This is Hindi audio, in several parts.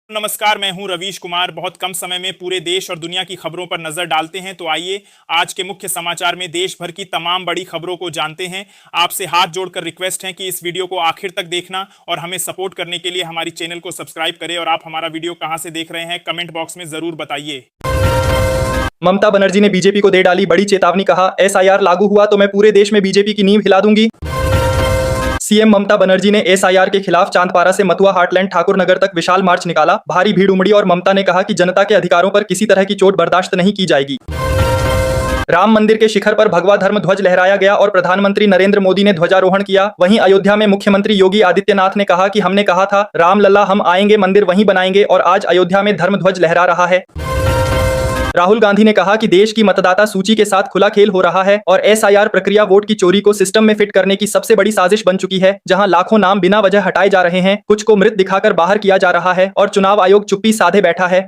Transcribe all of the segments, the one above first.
नमस्कार, मैं हूं रवीश कुमार। बहुत कम समय में पूरे देश और दुनिया की खबरों पर नजर डालते हैं, तो आइए आज के मुख्य समाचार में देश भर की तमाम बड़ी खबरों को जानते हैं। आपसे हाथ जोड़कर रिक्वेस्ट है कि इस वीडियो को आखिर तक देखना और हमें सपोर्ट करने के लिए हमारी चैनल को सब्सक्राइब करें। और आप हमारा वीडियो कहां से देख रहे हैं, कमेंट बॉक्स में जरूर बताइए। ममता बनर्जी ने बीजेपी को दे डाली बड़ी चेतावनी, कहा एसआईआर लागू हुआ तो मैं पूरे देश में बीजेपी की नींव हिला दूंगी। सीएम ममता बनर्जी ने एसआईआर के खिलाफ चांदपारा से मथुआ हार्टलैंड ठाकुर नगर तक विशाल मार्च निकाला। भारी भीड़ उमड़ी और ममता ने कहा कि जनता के अधिकारों पर किसी तरह की चोट बर्दाश्त नहीं की जाएगी। राम मंदिर के शिखर पर भगवा धर्म ध्वज लहराया गया और प्रधानमंत्री नरेंद्र मोदी ने ध्वजारोहण किया। वहीं अयोध्या में मुख्यमंत्री योगी आदित्यनाथ ने कहा कि हमने कहा था राम लल्ला हम आएंगे, मंदिर वहीं बनाएंगे, और आज अयोध्या में धर्म ध्वज लहरा रहा है। राहुल गांधी ने कहा कि देश की मतदाता सूची के साथ खुला खेल हो रहा है और एसआईआर प्रक्रिया वोट की चोरी को सिस्टम में फिट करने की सबसे बड़ी साजिश बन चुकी है, जहां लाखों नाम बिना वजह हटाए जा रहे हैं, कुछ को मृत दिखाकर बाहर किया जा रहा है और चुनाव आयोग चुप्पी साधे बैठा है।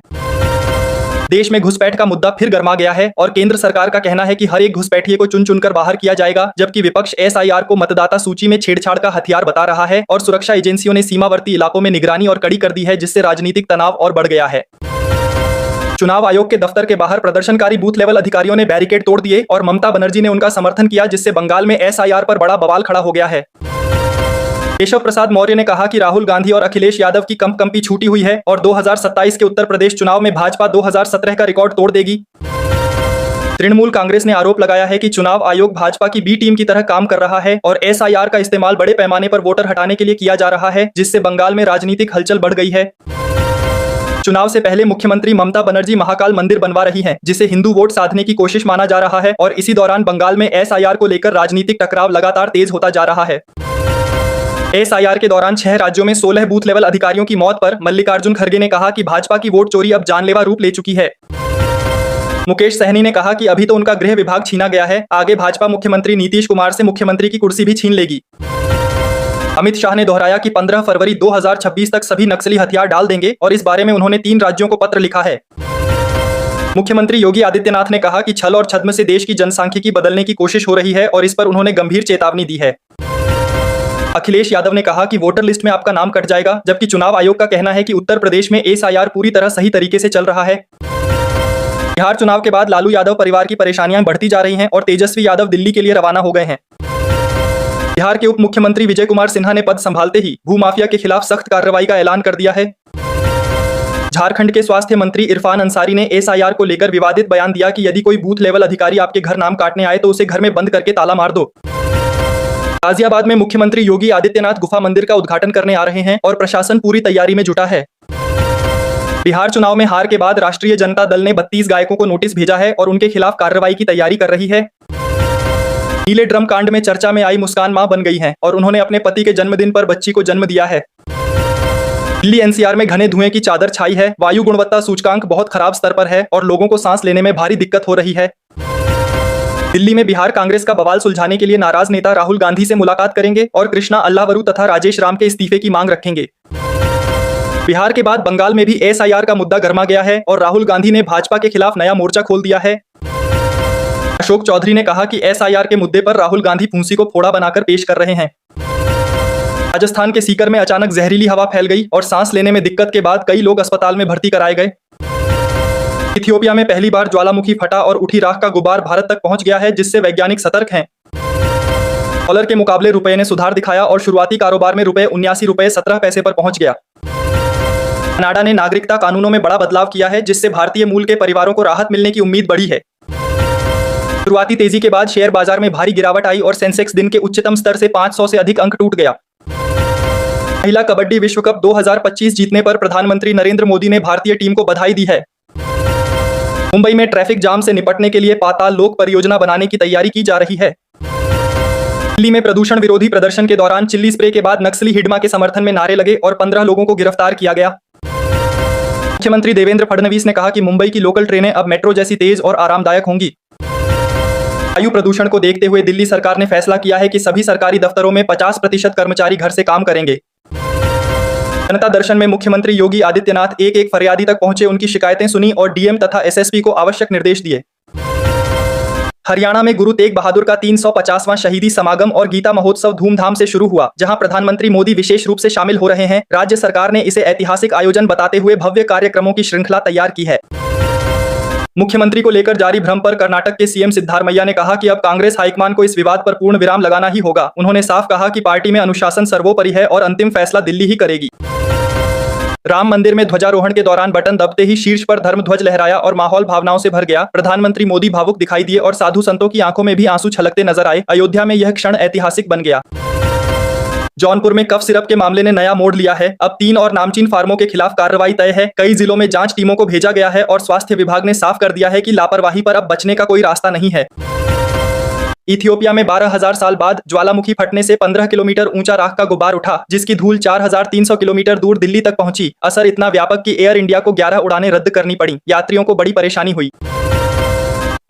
देश में घुसपैठ का मुद्दा फिर गर्मा गया है और केंद्र सरकार का कहना है कि हर एक घुसपैठिए को चुन चुनकर बाहर किया जाएगा, जबकि विपक्ष एसआईआर को मतदाता सूची में छेड़छाड़ का हथियार बता रहा है और सुरक्षा एजेंसियों ने सीमावर्ती इलाकों में निगरानी और कड़ी कर दी है, जिससे राजनीतिक तनाव और बढ़ गया है। चुनाव आयोग के दफ्तर के बाहर प्रदर्शनकारी बूथ लेवल अधिकारियों ने बैरिकेड तोड़ दिए और ममता बनर्जी ने उनका समर्थन किया, जिससे बंगाल में एसआईआर पर बड़ा बवाल खड़ा हो गया है। केशव प्रसाद मौर्य ने कहा कि राहुल गांधी और अखिलेश यादव की कंपकंपी छूटी हुई है और 2027 के उत्तर प्रदेश चुनाव में भाजपा 2017 का रिकॉर्ड तोड़ देगी। तृणमूल कांग्रेस ने आरोप लगाया है कि चुनाव आयोग भाजपा की बी टीम की तरह काम कर रहा है और एसआईआर का इस्तेमाल बड़े पैमाने पर वोटर हटाने के लिए किया जा रहा है, जिससे बंगाल में राजनीतिक हलचल बढ़ गई है। चुनाव से पहले मुख्यमंत्री ममता बनर्जी महाकाल मंदिर बनवा रही हैं, जिसे हिंदू वोट साधने की कोशिश माना जा रहा है और इसी दौरान बंगाल में एसआईआर को लेकर राजनीतिक टकराव लगातार तेज होता जा रहा है। एसआईआर के दौरान 6 राज्यों में 16 बूथ लेवल अधिकारियों की मौत पर मल्लिकार्जुन खड़गे ने कहा कि भाजपा की वोट चोरी अब जानलेवा रूप ले चुकी है। मुकेश सहनी ने कहा कि अभी तो उनका गृह विभाग छीना गया है, आगे भाजपा मुख्यमंत्री नीतीश कुमार से मुख्यमंत्री की कुर्सी भी छीन लेगी। अमित शाह ने दोहराया कि 15 फरवरी 2026 तक सभी नक्सली हथियार डाल देंगे और इस बारे में उन्होंने 3 राज्यों को पत्र लिखा है। मुख्यमंत्री योगी आदित्यनाथ ने कहा कि छल और छद्म से देश की जनसांख्यिकी बदलने की कोशिश हो रही है और इस पर उन्होंने गंभीर चेतावनी दी है। अखिलेश यादव ने कहा कि वोटर लिस्ट में आपका नाम कट जाएगा, जबकि चुनाव आयोग का कहना है कि उत्तर प्रदेश में एसआईआर पूरी तरह सही तरीके से चल रहा है। बिहार चुनाव के बाद लालू यादव परिवार की परेशानियां बढ़ती जा रही हैं और तेजस्वी यादव दिल्ली के लिए रवाना हो गए हैं। बिहार के उप मुख्यमंत्री विजय कुमार सिन्हा ने पद संभालते ही भूमाफिया के खिलाफ सख्त कार्रवाई का ऐलान कर दिया है। झारखंड के स्वास्थ्य मंत्री इरफान अंसारी ने एसआईआर को लेकर विवादित बयान दिया कि यदि कोई बूथ लेवल अधिकारी आपके घर नाम काटने आए तो उसे घर में बंद करके ताला मार दो। गाजियाबाद में मुख्यमंत्री योगी आदित्यनाथ गुफा मंदिर का उद्घाटन करने आ रहे हैं और प्रशासन पूरी तैयारी में जुटा है। बिहार चुनाव में हार के बाद राष्ट्रीय जनता दल ने 32 गायकों को नोटिस भेजा है और उनके खिलाफ कार्रवाई की तैयारी कर रही है। नीले ड्रम कांड में चर्चा में आई मुस्कान मां बन गई हैं और उन्होंने अपने पति के जन्मदिन पर बच्ची को जन्म दिया है। दिल्ली एनसीआर में घने धुएं की चादर छाई है। वायु गुणवत्ता सूचकांक बहुत खराब स्तर पर है और लोगों को सांस लेने में भारी दिक्कत हो रही है। दिल्ली में बिहार कांग्रेस का बवाल सुलझाने के लिए नाराज नेता राहुल गांधी से मुलाकात करेंगे और कृष्णा अल्लावरू तथा राजेश राम के इस्तीफे की मांग रखेंगे। बिहार के बाद बंगाल में भी एसआईआर का मुद्दा गर्मा गया है और राहुल गांधी ने भाजपा के खिलाफ नया मोर्चा खोल दिया है। अशोक चौधरी ने कहा कि एसआईआर के मुद्दे पर राहुल गांधी फूंसी को फोड़ा बनाकर पेश कर रहे हैं। राजस्थान के सीकर में अचानक जहरीली हवा फैल गई और सांस लेने में दिक्कत के बाद कई लोग अस्पताल में भर्ती कराए गए। इथियोपिया में पहली बार ज्वालामुखी फटा और उठी राख का गुबार भारत तक पहुंच गया है, जिससे वैज्ञानिक सतर्क हैं। डॉलर के मुकाबले रुपए ने सुधार दिखाया और शुरुआती कारोबार में रुपए 79 रुपए 17 पैसे पर पहुंच गया। कनाडा ने नागरिकता कानूनों में बड़ा बदलाव किया है, जिससे भारतीय मूल के परिवारों को राहत मिलने की उम्मीद बढ़ी है। शुरुआती तेजी के बाद शेयर बाजार में भारी गिरावट आई और सेंसेक्स दिन के उच्चतम स्तर से 500 से अधिक अंक टूट गया। महिला कबड्डी विश्व कप 2025 जीतने पर प्रधानमंत्री नरेंद्र मोदी ने भारतीय टीम को बधाई दी है। मुंबई में ट्रैफिक जाम से निपटने के लिए पाताल लोक परियोजना बनाने की तैयारी की जा रही है। दिल्ली में प्रदूषण विरोधी प्रदर्शन के दौरान चिल्ली स्प्रे के बाद नक्सली हिडमा के समर्थन में नारे लगे और 15 लोगों को गिरफ्तार किया गया। मुख्यमंत्री देवेंद्र फडणवीस ने कहा कि मुंबई की लोकल ट्रेनें अब मेट्रो जैसी तेज और आरामदायक होंगी। वायु प्रदूषण को देखते हुए दिल्ली सरकार ने फैसला किया है कि सभी सरकारी दफ्तरों में 50% कर्मचारी घर से काम करेंगे। जनता दर्शन में मुख्यमंत्री योगी आदित्यनाथ एक फरियादी तक पहुंचे, उनकी शिकायतें सुनी और डीएम तथा एसएसपी को आवश्यक निर्देश दिए। हरियाणा में गुरु तेग बहादुर का 350वां शहीदी समागम और गीता महोत्सव धूमधाम से शुरू हुआ, जहां प्रधानमंत्री मोदी विशेष रूप से शामिल हो रहे हैं। राज्य सरकार ने इसे ऐतिहासिक आयोजन बताते हुए भव्य कार्यक्रमों की श्रृंखला तैयार की है। मुख्यमंत्री को लेकर जारी भ्रम पर कर्नाटक के सीएम सिद्धारमैया ने कहा कि अब कांग्रेस हाईकमान को इस विवाद पर पूर्ण विराम लगाना ही होगा। उन्होंने साफ कहा कि पार्टी में अनुशासन सर्वोपरि है और अंतिम फैसला दिल्ली ही करेगी। राम मंदिर में ध्वजारोहण के दौरान बटन दबते ही शीर्ष पर धर्म ध्वज लहराया और माहौल भावनाओं से भर गया। प्रधानमंत्री मोदी भावुक दिखाई दिए और साधु संतों की आंखों में भी आंसू छलकते नजर आए। अयोध्या में यह क्षण ऐतिहासिक बन गया। जौनपुर में कफ सिरप के मामले ने नया मोड़ लिया है। अब 3 और नामचीन फार्मों के खिलाफ कार्रवाई तय है। कई जिलों में जांच टीमों को भेजा गया है और स्वास्थ्य विभाग ने साफ कर दिया है कि लापरवाही पर अब बचने का कोई रास्ता नहीं है। इथियोपिया में 12,000 साल बाद ज्वालामुखी फटने से 15 किलोमीटर ऊंचा राख का गुबार उठा, जिसकी धूल 4,300 किलोमीटर दूर दिल्ली तक पहुंची। असर इतना व्यापक कि एयर इंडिया को 11 उड़ानें रद्द करनी पड़ी। यात्रियों को बड़ी परेशानी हुई।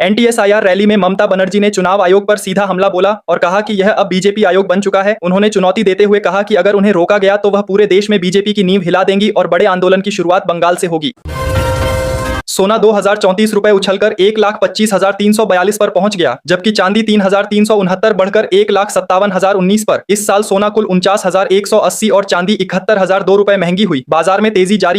एंटी-एसआईआर रैली में ममता बनर्जी ने चुनाव आयोग पर सीधा हमला बोला और कहा कि यह अब बीजेपी आयोग बन चुका है। उन्होंने चुनौती देते हुए कहा कि अगर उन्हें रोका गया तो वह पूरे देश में बीजेपी की नींव हिला देंगी और बड़े आंदोलन की शुरुआत बंगाल से होगी। सोना 2,034 रुपए उछलकर 1,25,342 पर पहुंच गया, जबकि चांदी 3,369 बढ़कर 1,57,019 पर। इस साल सोना कुल 49,180 और चांदी 71,002 रुपए महंगी हुई। बाजार में तेजी जारी है।